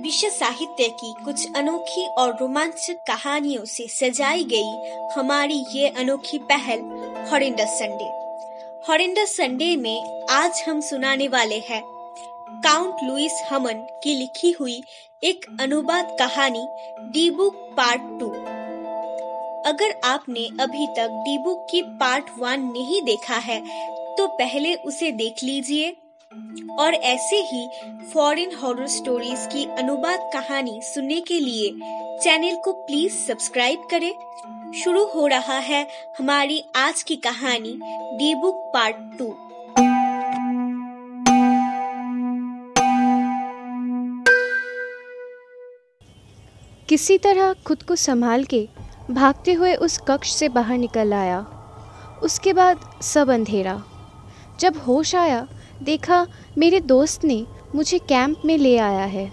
विश्व साहित्य की कुछ अनोखी और रोमांचक कहानियों से सजाई गई हमारी ये अनोखी पहल हॉरेंडस संडे। हॉरेंडस संडे में आज हम सुनाने वाले हैं काउंट लुइस हमन की लिखी हुई एक अनुवाद कहानी डी बुक पार्ट 2। अगर आपने अभी तक डी बुक की पार्ट 1 नहीं देखा है तो पहले उसे देख लीजिए और ऐसे ही फॉरेन हॉरर स्टोरीज की अनुवाद कहानी सुनने के लिए चैनल को प्लीज सब्सक्राइब करें। शुरू हो रहा है हमारी आज की कहानी डी बुक पार्ट 2। किसी तरह खुद को संभाल के भागते हुए उस कक्ष से बाहर निकल आया। उसके बाद सब अंधेरा। जब होश आया देखा मेरे दोस्त ने मुझे कैंप में ले आया है।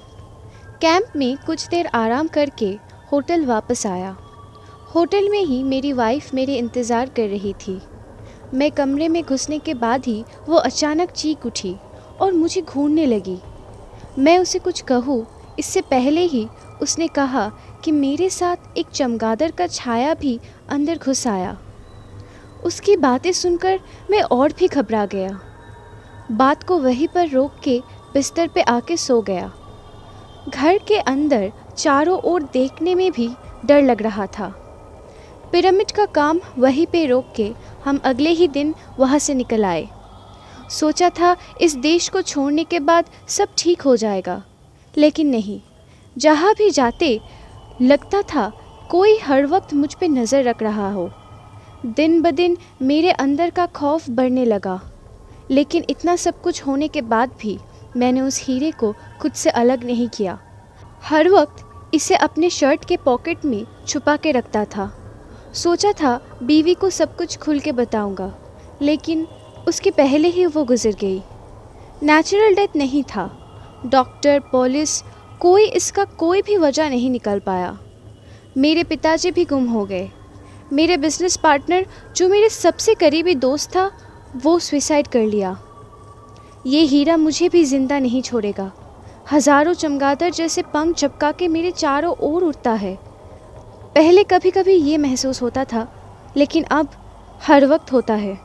कैंप में कुछ देर आराम करके होटल वापस आया। होटल में ही मेरी वाइफ मेरे इंतज़ार कर रही थी। मैं कमरे में घुसने के बाद ही वो अचानक चीख उठी और मुझे घूरने लगी। मैं उसे कुछ कहूँ इससे पहले ही उसने कहा कि मेरे साथ एक चमगादड़ का छाया भी अंदर घुस आया। उसकी बातें सुनकर मैं और भी घबरा गया। बात को वहीं पर रोक के बिस्तर पे आके सो गया। घर के अंदर चारों ओर देखने में भी डर लग रहा था। पिरामिड का काम वहीं पे रोक के हम अगले ही दिन वहाँ से निकल आए। सोचा था इस देश को छोड़ने के बाद सब ठीक हो जाएगा, लेकिन नहीं। जहाँ भी जाते लगता था कोई हर वक्त मुझ पे नज़र रख रहा हो। दिन ब दिन मेरे अंदर का खौफ बढ़ने लगा, लेकिन इतना सब कुछ होने के बाद भी मैंने उस हीरे को खुद से अलग नहीं किया। हर वक्त इसे अपने शर्ट के पॉकेट में छुपा के रखता था। सोचा था बीवी को सब कुछ खुल के बताऊंगा, लेकिन उसके पहले ही वो गुजर गई। नेचुरल डेथ नहीं था। डॉक्टर, पुलिस, कोई इसका कोई भी वजह नहीं निकाल पाया। मेरे पिताजी भी गुम हो गए। मेरे बिजनेस पार्टनर जो मेरे सबसे करीबी दोस्त था वो सुसाइड कर लिया। ये हीरा मुझे भी जिंदा नहीं छोड़ेगा। हज़ारों चमगादड़ जैसे पंख झपका के मेरे चारों ओर उड़ता है। पहले कभी कभी ये महसूस होता था, लेकिन अब हर वक्त होता है।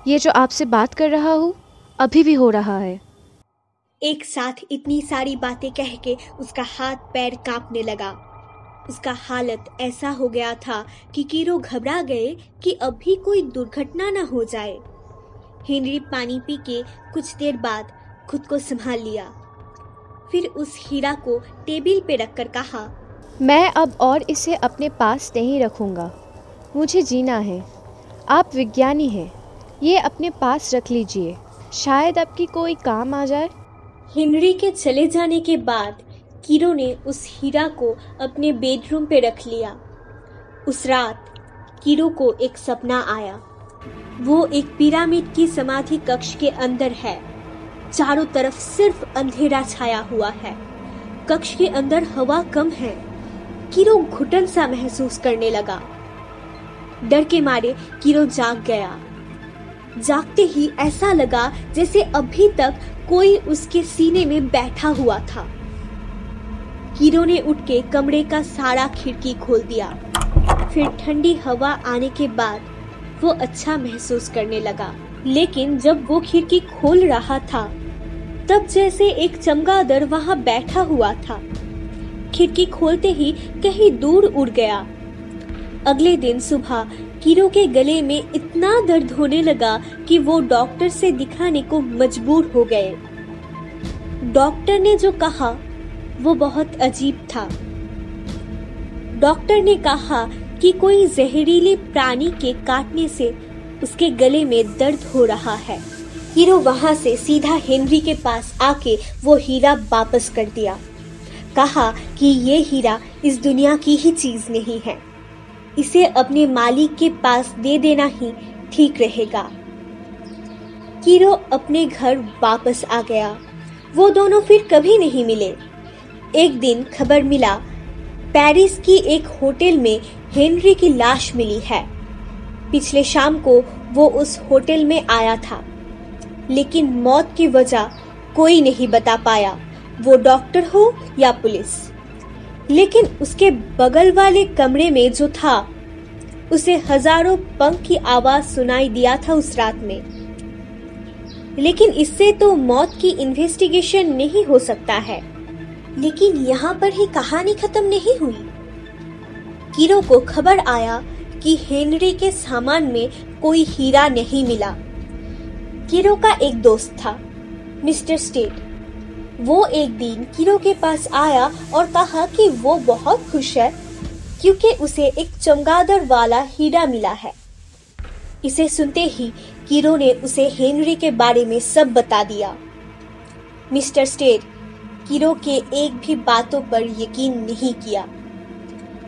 ये जो आपसे बात कर रहा हूँ अभी भी हो रहा है। एक साथ इतनी सारी बातें कह के उसका हाथ पैर कांपने लगा। उसका हालत ऐसा हो गया था कि कीरो घबरा गए कि अभी कोई दुर्घटना न हो जाए। हेनरी पानी पी के कुछ देर बाद खुद को संभाल लिया। फिर उस हीरा को टेबल पे रखकर कहा, मैं अब और इसे अपने पास नहीं रखूँगा। मुझे जीना है। आप विज्ञानी हैं, ये अपने पास रख लीजिए, शायद आपकी कोई काम आ जाए। हेनरी के चले जाने के बाद कीरो ने उस हीरा को अपने बेडरूम पे रख लिया। उस रात कीरो को एक सपना आया। वो एक पिरामिड की समाधि कक्ष के अंदर है। चारों तरफ सिर्फ अंधेरा छाया हुआ है। कक्ष के अंदर हवा कम है। कीरो घुटन सा महसूस करने लगा। डर के मारे कीरो जाग गया। जागते ही ऐसा लगा जैसे अभी तक कोई उसके सीने में बैठा हुआ था। कीरो ने उठ के कमरे का सारा खिड़की खोल दिया। फिर ठंडी हवा आने के बाद वो अच्छा महसूस करने लगा। लेकिन जब वो खिड़की खोल रहा था तब जैसे एक चमगादड़ वहां बैठा हुआ था। खिड़की खोलते ही कहीं दूर उड़ गया। अगले दिन सुबह कीरो के गले में इतना दर्द होने लगा कि वो डॉक्टर से दिखाने को मजबूर हो गए। डॉक्टर ने जो कहा वो बहुत अजीब था। डॉक्टर ने कहा कि कोई जहरीले प्राणी के काटने से उसके गले में दर्द हो रहा है। कीरो वहां से सीधा हेनरी के पास आके वो हीरा वापस कर दिया। कहा कि ये हीरा इस दुनिया की ही चीज नहीं है, इसे अपने मालिक के पास दे देना ही ठीक रहेगा। कीरो अपने घर वापस आ गया। वो दोनों फिर कभी नहीं मिले। एक दिन खबर मिला पेरिस की एक होटल में हेनरी की लाश मिली है। पिछले शाम को वो उस होटल में आया था, लेकिन मौत की वजह कोई नहीं बता पाया वो डॉक्टर हो या पुलिस। लेकिन उसके बगल वाले कमरे में जो था, उसे हजारों पंख की आवाज सुनाई दिया था उस रात में। लेकिन इससे तो मौत की इन्वेस्टिगेशन नहीं हो सकता है। लेकिन यहाँ पर ही कहानी खत्म नहीं हुई। कीरो को खबर आया कि हेनरी के सामान में कोई हीरा नहीं मिला। कीरो का एक दोस्त था, मिस्टर स्टेट। वो एक दिन कीरो के पास आया और कहा कि वो बहुत खुश है क्योंकि उसे एक चमगादड़ वाला हीरा मिला है। इसे सुनते ही कीरो ने उसे हेनरी के बारे में सब बता दिया। मिस्टर स्टेट कीरो के एक भी बातों पर यकीन नहीं किया।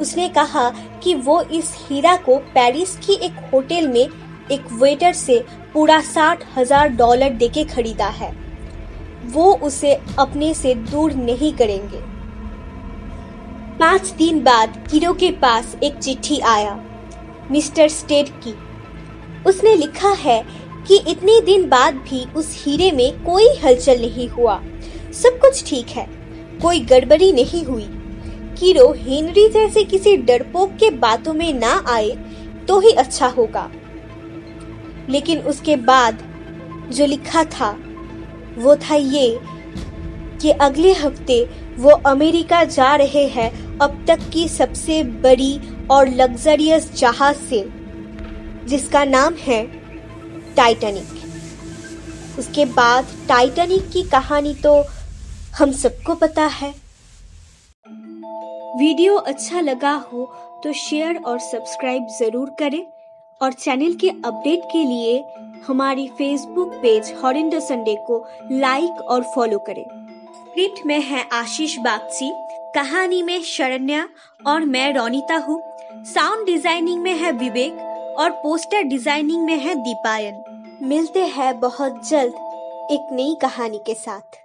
उसने कहा कि वो इस हीरा को पेरिस की एक होटल में एक वेटर से पूरा $60,000 देके खरीदा है। वो उसे अपने से दूर नहीं करेंगे। 5 दिन बाद कीरो के पास एक चिट्ठी आया मिस्टर स्टेट की। उसने लिखा है कि इतने दिन बाद भी उस हीरे में कोई हलचल नहीं हुआ, सब कुछ ठीक है, कोई गड़बड़ी नहीं हुई। कीरो हेनरी जैसे किसी डरपोक के बातों में ना आए तो ही अच्छा होगा। लेकिन उसके बाद जो लिखा था वो था ये कि अगले हफ्ते वो अमेरिका जा रहे हैं अब तक की सबसे बड़ी और लग्जरियस जहाज से, जिसका नाम है टाइटैनिक। उसके बाद टाइटैनिक की कहानी तो हम सबको पता है। वीडियो अच्छा लगा हो तो शेयर और सब्सक्राइब जरूर करें और चैनल के अपडेट के लिए हमारी फेसबुक पेज हॉरिंडर संडे को लाइक और फॉलो करें। स्क्रिप्ट में है आशीष बागची, कहानी में शरण्या और मैं रोनिता हूँ। साउंड डिजाइनिंग में है विवेक और पोस्टर डिजाइनिंग में है दीपायन। मिलते हैं बहुत जल्द एक नई कहानी के साथ।